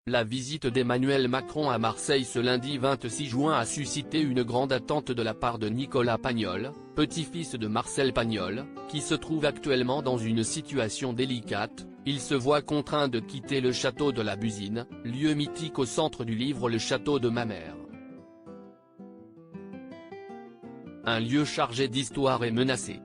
La visite d'Emmanuel Macron à Marseille ce lundi 26 juin a suscité une grande attente de la part de Nicolas Pagnol, petit-fils de Marcel Pagnol, qui se trouve actuellement dans une situation délicate. Il se voit contraint de quitter le château de la Busine, lieu mythique au centre du livre Le Château de Mamers. Un lieu chargé d'histoire est menacé.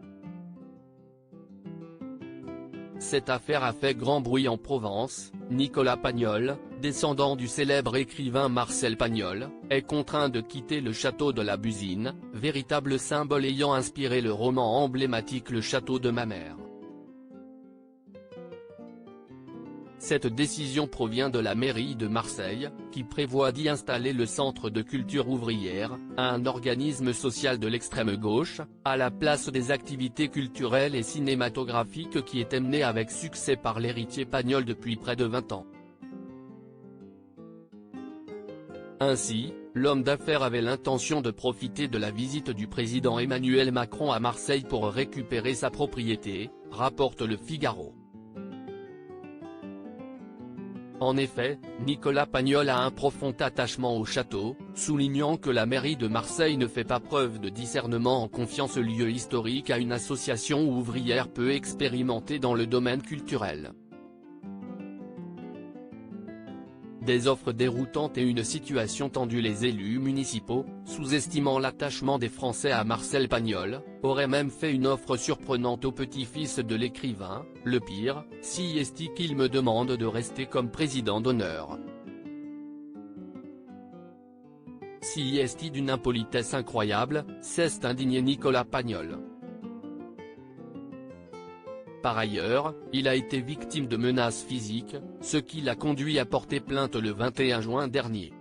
Cette affaire a fait grand bruit en Provence. Nicolas Pagnol, descendant du célèbre écrivain Marcel Pagnol, est contraint de quitter le château de la Busine, véritable symbole ayant inspiré le roman emblématique Le Château de Mamers. Cette décision provient de la mairie de Marseille, qui prévoit d'y installer le Centre de culture ouvrière, un organisme social de l'extrême gauche, à la place des activités culturelles et cinématographiques qui étaient menées avec succès par l'héritier Pagnol depuis près de 20 ans. Ainsi, l'homme d'affaires avait l'intention de profiter de la visite du président Emmanuel Macron à Marseille pour récupérer sa propriété, rapporte Le Figaro. En effet, Nicolas Pagnol a un profond attachement au château, soulignant que la mairie de Marseille ne fait pas preuve de discernement en confiant ce lieu historique à une association ouvrière peu expérimentée dans le domaine culturel. Des offres déroutantes et une situation tendue. Les élus municipaux, sous-estimant l'attachement des Français à Marcel Pagnol, auraient même fait une offre surprenante au petit-fils de l'écrivain. Le pire, si est qu'il me demande de rester comme président d'honneur. Si est d'une impolitesse incroyable, s'est indigné Nicolas Pagnol. Par ailleurs, il a été victime de menaces physiques, ce qui l'a conduit à porter plainte le 21 juin dernier.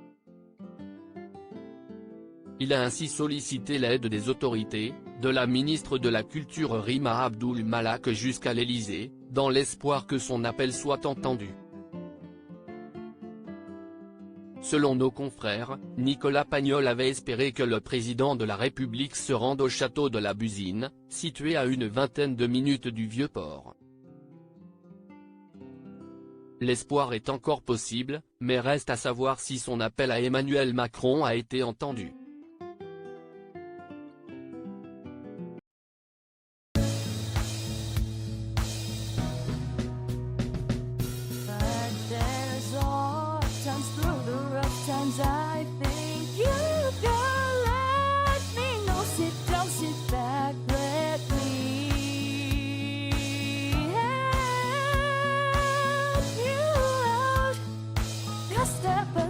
Il a ainsi sollicité l'aide des autorités, de la ministre de la Culture Rima Abdul Malak jusqu'à l'Élysée, dans l'espoir que son appel soit entendu. Selon nos confrères, Nicolas Pagnol avait espéré que le président de la République se rende au château de la Busine, situé à une vingtaine de minutes du Vieux-Port. L'espoir est encore possible, mais reste à savoir si son appel à Emmanuel Macron a été entendu. I think you can let me know. Sit down, sit back, let me help you out. Just step